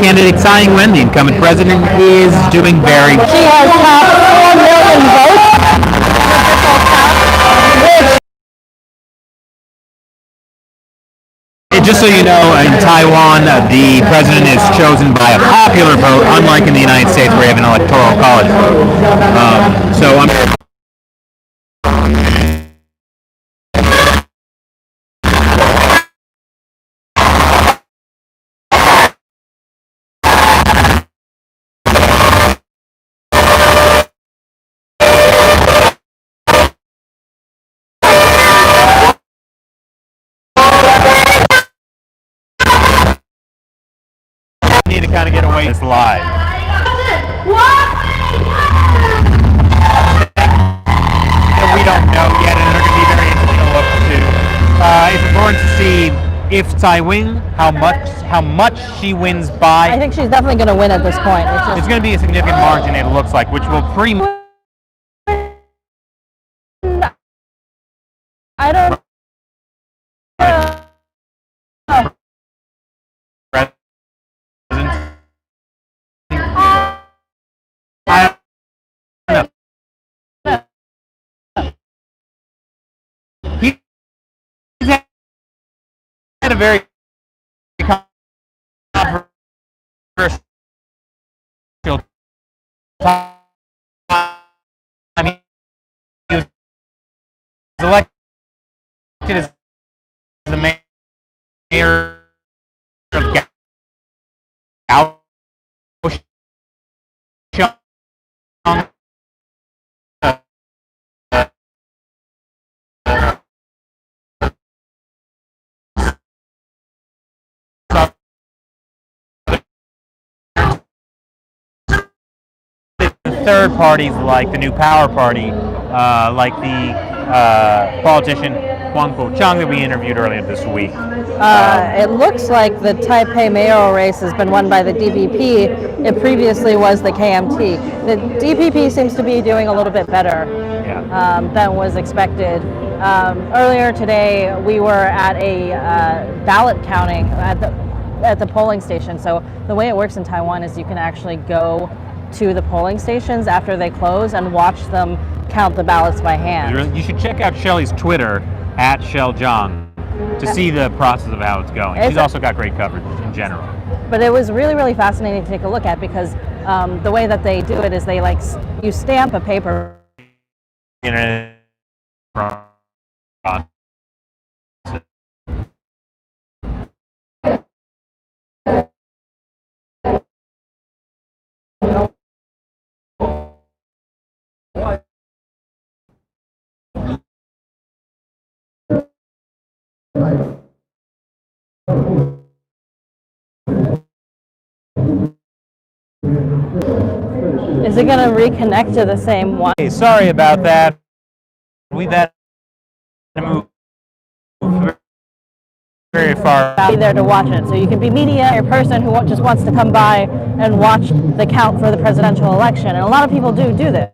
candidate Tsai Ing-wen, the incumbent president, is doing very well. She has topped 4 million votes. Just so you know, in Taiwan, the president is chosen by a popular vote, unlike in the United States where you have an electoral college. So I'm need to kind of get away. It's live. We don't know yet, and they're going to be very interesting to look to. It's important to see if TAIWAN, how much she wins by. I think she's definitely going to win at this point. It's going to be a significant margin, it looks like, which will pretty much. I don't. He's had a very controversial time. He was elected as the mayor of third parties like the New Power Party, like the politician Huang Po-chang that we interviewed earlier this week. It looks like the Taipei mayoral race has been won by the DPP. It previously was the KMT. The DPP seems to be doing a little bit better than was expected. Earlier today, we were at a ballot counting at the polling station. So the way it works in Taiwan is you can actually go to the polling stations after they close and watch them count the ballots by hand. You should check out Shelley's Twitter @ShellJong to see the process of how it's going. She's also got great coverage in general. But it was really, really fascinating to take a look at because the way that they do it is they you stamp a paper. Is it going to reconnect to the same one? Hey, sorry about that. We've had to move very far. Be there to watch it. So you can be media or a person who just wants to come by and watch the count for the presidential election. And a lot of people do this.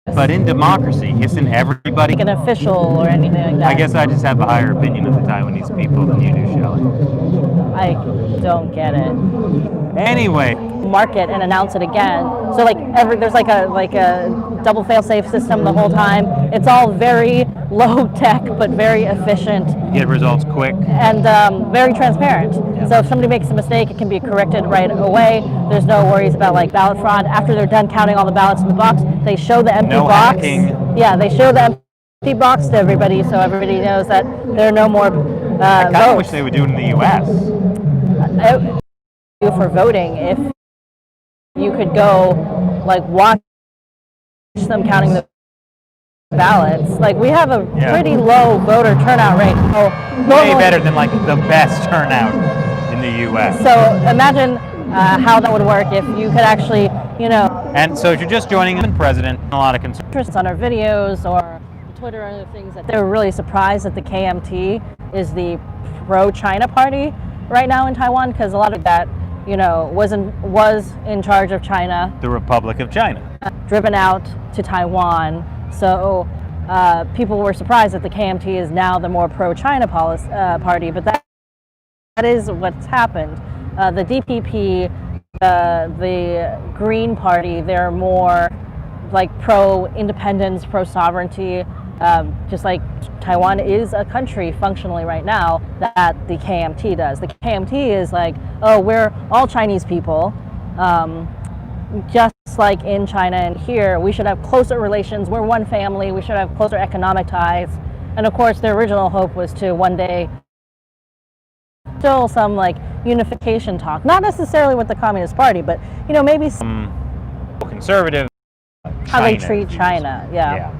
But in democracy, isn't everybody like an official or anything like that? I guess I just have a higher opinion of the Taiwanese people than you do, Shelley. I don't get it. Anyway, market and announce it again. So there's like a double fail-safe system the whole time. It's all very low tech but very efficient. Get results quick and very transparent. Yeah. So if somebody makes a mistake, it can be corrected right away. There's no worries about ballot fraud. After they're done counting all the ballots in the box, they show the empty box. Hacking. Yeah, they show the empty box to everybody, so everybody knows that there are no more I kind of wish they would do it in the U.S. For voting, if you could go watch them counting the ballots. We have a pretty low voter turnout rate. So way better than the best turnout in the U.S. So imagine how that would work if you could actually, And so if you're just joining the president, a lot of concerns on our videos or Twitter and other things, that they're really surprised that the KMT is the pro-China party right now in Taiwan, because a lot of that, was in charge of China. The Republic of China. Driven out to Taiwan. So people were surprised that the KMT is now the more pro-China party, but that is what's happened. The DPP the Green Party, they're more like pro-independence, pro-sovereignty, just like Taiwan is a country functionally right now that the KMT does. The KMT is like, oh, we're all Chinese people, just like in China and here, we should have closer relations, we're one family, we should have closer economic ties. And of course, their original hope was to one day still some like unification talk, not necessarily with the Communist Party, but maybe conservative how they treat China. Yeah.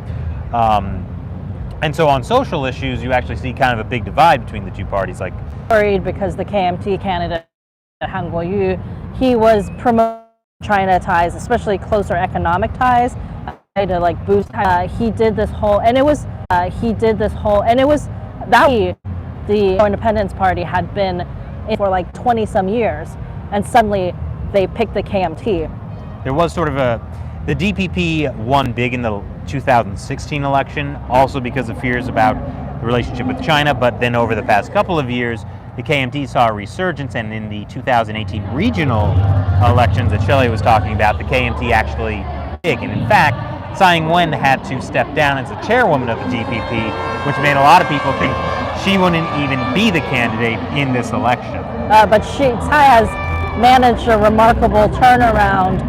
And so on social issues, you actually see kind of a big divide between the two parties. Like, worried because the KMT candidate Han Kuo-yu, he was promoting China ties, especially closer economic ties, to like boost. He did this whole, and it was that the Independence Party had been in for like 20 some years, and suddenly they picked the KMT. There was sort of the DPP won big in the 2016 election, also because of fears about the relationship with China, but then over the past couple of years, the KMT saw a resurgence, and in the 2018 regional elections that Shelley was talking about, the KMT actually big. And in fact, Tsai Ing-wen had to step down as the chairwoman of the DPP, which made a lot of people think she wouldn't even be the candidate in this election. But Tsai has managed a remarkable turnaround,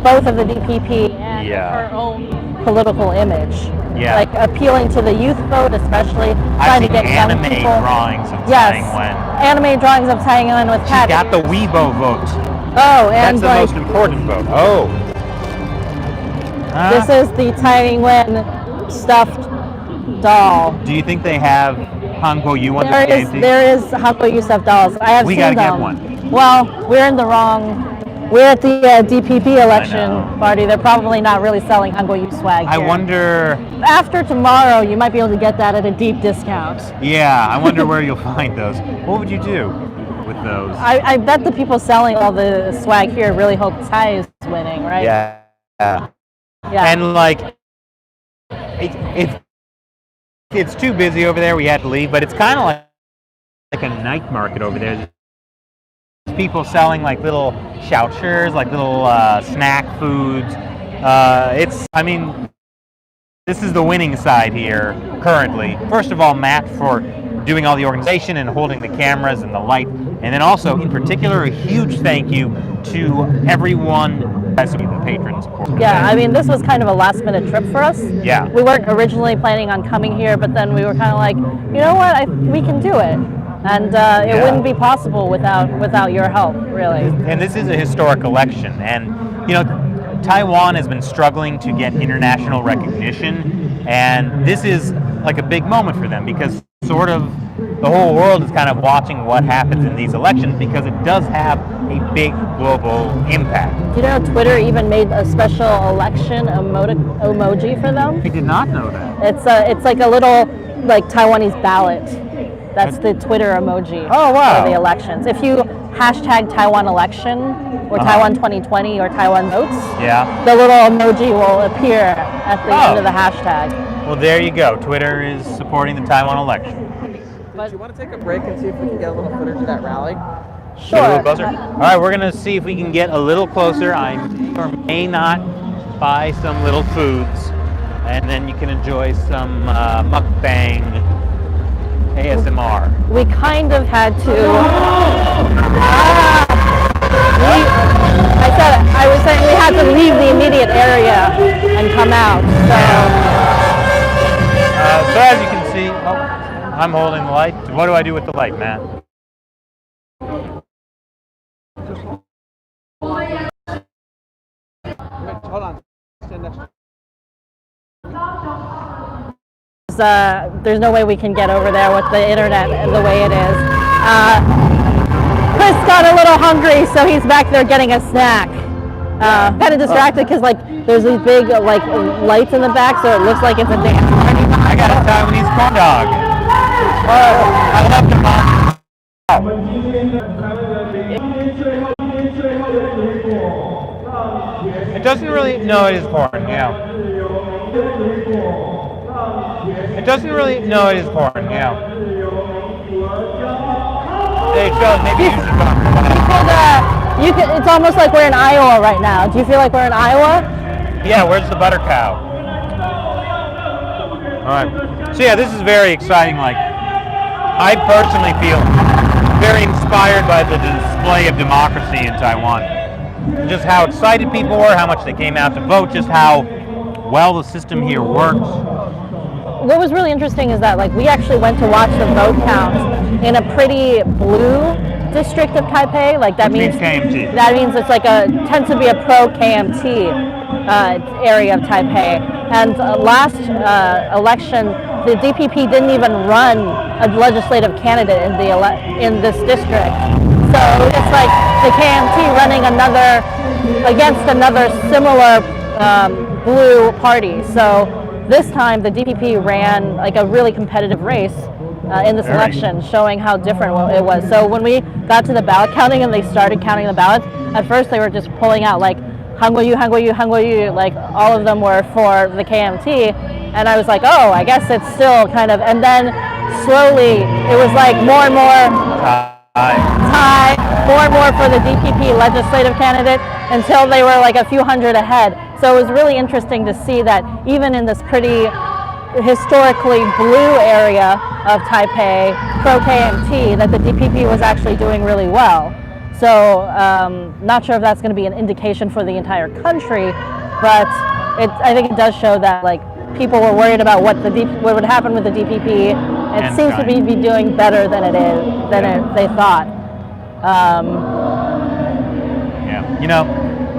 both of the DPP and her own political image. Yeah. Like appealing to the youth vote, especially trying to get young people. Anime drawings of Tsai Ing-wen. Anime drawings of Tsai Ing-wen with Pat. She got the Weibo vote. Oh, and that's the most important vote. Oh. This is the Tsai Ing-wen stuffed doll. Do you think they have Han Kuo-yu on the KMT? There is Han Kuo-yu stuffed dolls. I have seen them. We gotta get one. Well, we're in the wrong. We're at the DPP election party. They're probably not really selling Han Kuo-yu swag here. I wonder. After tomorrow, you might be able to get that at a deep discount. Yeah, I wonder where you'll find those. What would you do with those? I bet the people selling all the swag here really hope Tsai is winning, right? Yeah. And like, it's too busy over there. We had to leave, but it's kind of like a night market over there. There's people selling like little shouters, like little snack foods. This is the winning side here currently. First of all, Matt for doing all the organization and holding the cameras and the light, and then also in particular a huge thank you to everyone as the patrons. Yeah, I mean, this was kind of a last minute trip for us. Yeah. We weren't originally planning on coming here, but then we were kind of like, you know what, we can do it. And it wouldn't be possible without your help, really. And this is a historic election, and Taiwan has been struggling to get international recognition, and this is like a big moment for them because sort of the whole world is kind of watching what happens in these elections because it does have a big global impact. Twitter even made a special election emoji for them? I did not know that. It's like a little like Taiwanese ballot. That's the Twitter emoji for the elections. If you hashtag Taiwan election or Taiwan 2020 or Taiwan votes, the little emoji will appear at the end of the hashtag. Well, there you go. Twitter is supporting the Taiwan election. Do you want to take a break and see if we can get a little footage of that rally? Sure. A little closer? All right, we're going to see if we can get a little closer. I may not buy some little foods, and then you can enjoy some mukbang ASMR. We kind of had to. I was saying we had to leave the immediate area and come out. So as you can see, I'm holding the light. What do I do with the light, Matt? Hold on. Stand next. There's no way we can get over there with the internet the way it is. Chris got a little hungry, so he's back there getting a snack. Kind of distracted because there's these big lights in the back, so it looks like it's a dance party. I got a Taiwanese corn dog. I love the mom. It doesn't really. No, it is corn. Yeah. It doesn't really. No, it is corn. Yeah. They show maybe you should It's almost like we're in Iowa right now. Do you feel like we're in Iowa? Yeah, where's the butter cow? All right. So yeah, this is very exciting. Like, I personally feel very inspired by the display of democracy in Taiwan. Just how excited people were, how much they came out to vote, just how well the system here works. What was really interesting is that like we actually went to watch the vote count in a pretty blue district of Taipei. Like that means KMT. That means it's like tends to be a pro KMT area of Taipei. And last election, the DPP didn't even run a legislative candidate in this district. So it's like the KMT running against another similar blue party. So this time the DPP ran like a really competitive race in this election, showing how different it was. So when we got to the ballot counting and they started counting the ballots, at first they were just pulling out like Hangguoyu, Hangguoyu, Hangguoyu, like all of them were for the KMT. And I was like, oh, I guess it's still kind of, and then slowly it was like more and more tie, more and more for the DPP legislative candidate until they were like a few hundred ahead. So it was really interesting to see that even in this pretty historically blue area of Taipei, pro-KMT, that the DPP was actually doing really well. So not sure if that's going to be an indication for the entire country, but I think it does show that like people were worried about what would happen with the DPP. It seems to be doing better than they thought. You know,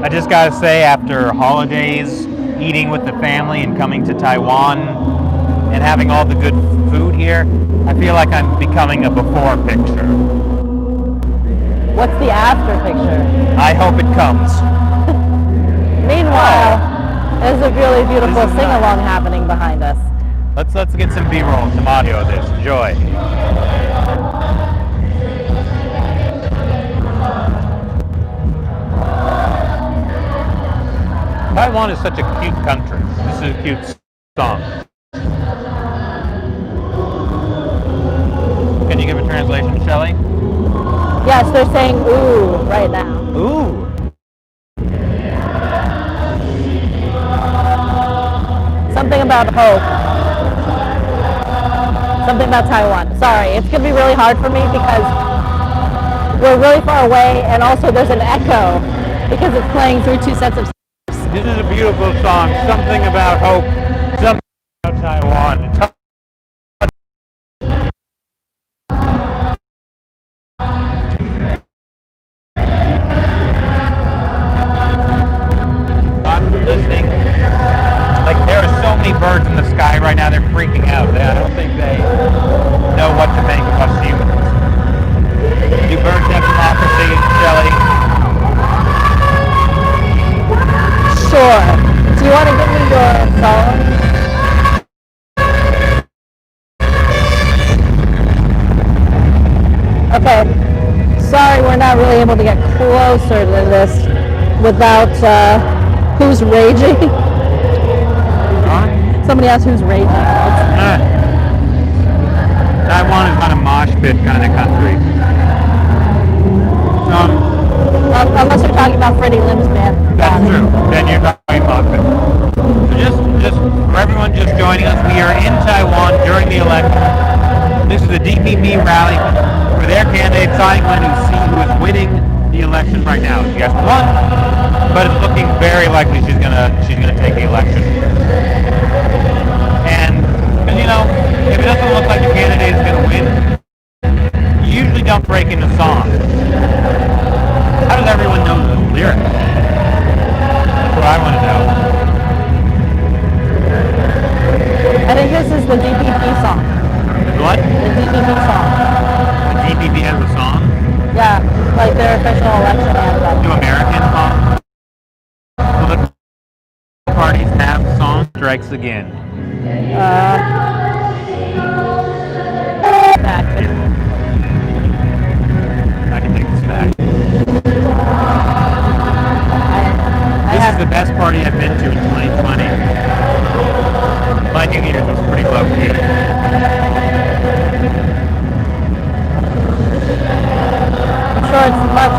I just gotta say, after holidays, eating with the family and coming to Taiwan and having all the good food here, I feel like I'm becoming a before picture. What's the after picture? I hope it comes. Meanwhile, there's a really beautiful sing-along happening behind us. Let's get some B-roll, some audio of this. Enjoy. Taiwan is such a cute country. This is a cute song. Can you give a translation, Shelley? Yes, they're saying ooh right now. Ooh. Something about hope. Something about Taiwan. Sorry, it's going to be really hard for me because we're really far away and also there's an echo because it's playing through two sets of. This is a beautiful song. Something about hope. Something about Taiwan. I'm listening. Like, there are so many birds in the sky right now. They're freaking out. I don't think they know what to think of us humans. Do birds have democracy, Shelley? Sure. Do you want to give me your phone? Okay. Sorry, we're not really able to get closer to this without who's raging. Somebody asked who's raging. Taiwan is not a mosh pit kind of country. Unless you're talking about Freddie Lim's band. That's true. Then you're talking mosh pit. So just for everyone just joining us, we are in Taiwan during the election. This is the DPP rally for their candidate TAIWAN, who is winning the election right now. She has won, but it's looking very likely she's gonna take the election. And because if it doesn't look like the candidate is gonna win, you usually don't break into song. How does everyone know the lyrics? That's what I want to know. I think this is the DPP song. What? The DPP song. The DPP has a song? Yeah, like their official election anthem. Do American songs? Political parties have songs? Strikes again. I can take this back. This is the best party I've been to in 2020. My New Year's was pretty low key. I'm sure it's much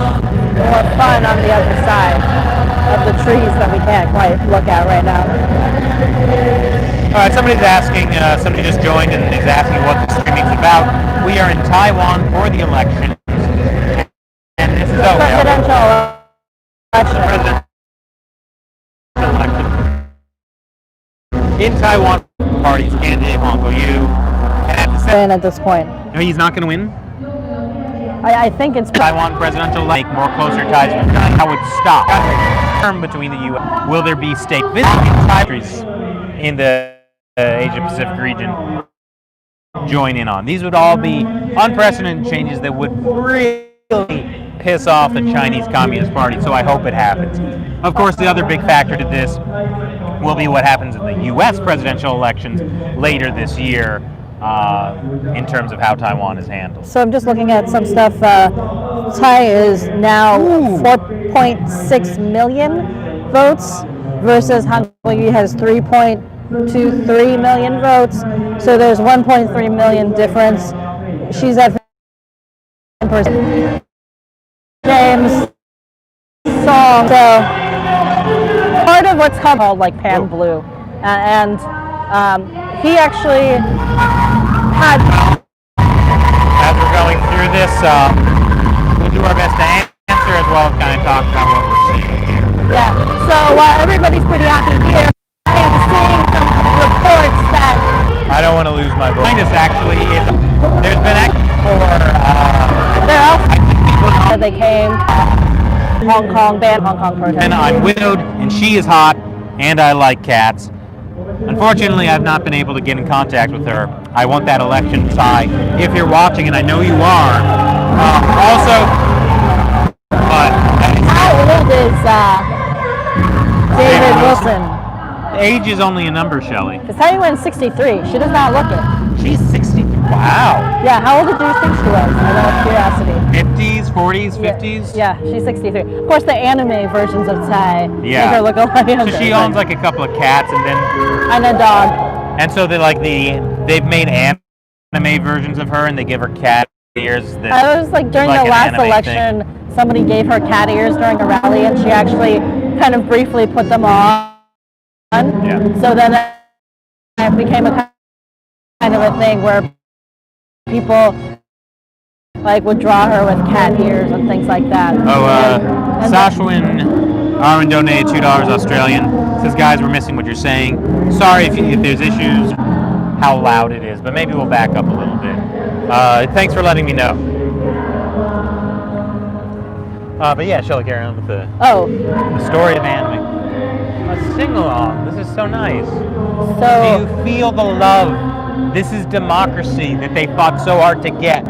more fun on the other side of the trees that we can't quite look at right now. All right, somebody's asking, somebody just joined and is asking what the streaming's about. We are in Taiwan for the election, and this is Presidential presidential election. In Taiwan, party's candidate Hong Kong-yu, and at this point. no, he's not going to win. I think it's Taiwan presidential make more closer ties with China. How would stop term between the U.S. Will there be state visiting countries in the Asia Pacific region join in on? These would all be unprecedented changes that would really piss off the Chinese Communist Party, so I hope it happens. Of course, the other big factor to this will be what happens in the U.S. presidential elections later this year in terms of how Taiwan is handled. So I'm just looking at some stuff. Tai is now 4.6 million votes versus Hungary has 3.23 million votes. So there's 1.3 million difference. She's at 10%. James Song. So part of what's called like Pan Blue, and he actually had. As we're going through this, we'll do our best to answer as well as kind of talk about what we're seeing here. Yeah. So everybody's pretty happy here. I am seeing some reports that I don't want to lose my voice. This actually is. There's been for. they're also they came. Hong Kong banned Hong Kong protest. And I'm widowed, and she is hot, and I like cats. Unfortunately, I've not been able to get in contact with her. I want that election tie. If you're watching, and I know you are, also, but how old is David Wilson? Age is only a number, Shelley. Because TAIWAN's 63. She does not look it. She's 60. Wow. Yeah, how old did you think she was? Out of curiosity. 50s, 40s, 50s? Yeah, she's 63. Of course, the anime versions of Tai make her look a lot younger. So she owns like a couple of cats and then... And a dog. And so they've made anime versions of her and they give her cat ears. I was like, during the last election, somebody gave her cat ears during a rally and she actually kind of briefly put them on. Yeah. So then it became a kind of a thing where people like would draw her with cat ears and things like that. Sashwin Armin donated $2 Australian. Says, guys, we're missing what you're saying. Sorry if there's issues, how loud it is, but maybe we'll back up a little bit. Thanks for letting me know. But yeah, shall I carry on with the story of anime? A sing-along. This is so nice. So do you feel the love? This is democracy that they fought so hard to get.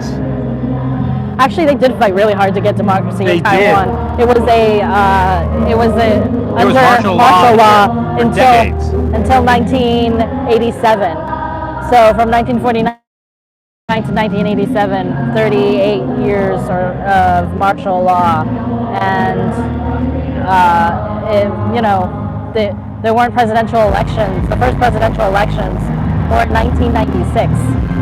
Actually, they did fight really hard to get democracy in Taiwan. It was under martial law until 1987. So from 1949 to 1987, 38 years of martial law, and there weren't presidential elections. The first presidential elections were in 1996.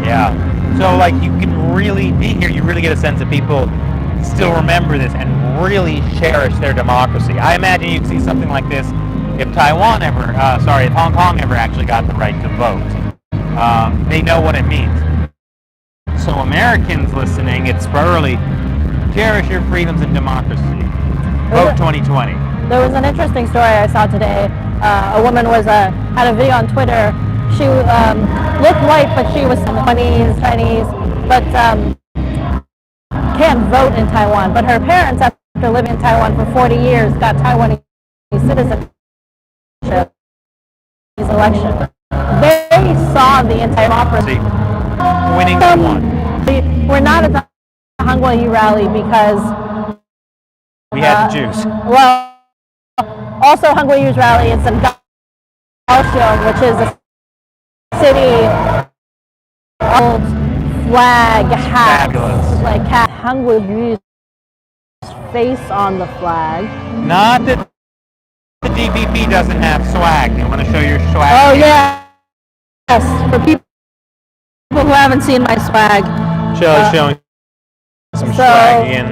Yeah. So like you can really be here, you really get a sense that people still remember this and really cherish their democracy. I imagine you'd see something like this if if Hong Kong ever actually got the right to vote. They know what it means. So Americans listening, it's early. Cherish your freedoms and democracy. Vote 2020. There was an interesting story I saw today. A woman had a video on Twitter. She looked white, but she was Chinese, but can't vote in Taiwan. But her parents, after living in Taiwan for 40 years, got Taiwanese citizenship. These elections. They saw the entire democracy. Winning one. We're not at the Hangguoyu rally because we had the juice. Well, also Hangguoyu's rally is in Kaohsiung, which is a city old flag hats, like Hangguoyu's face on the flag. Not that the DPP doesn't have swag. You want to show your swag? Oh yeah. Yes, for people who haven't seen my swag. Showing some swag in.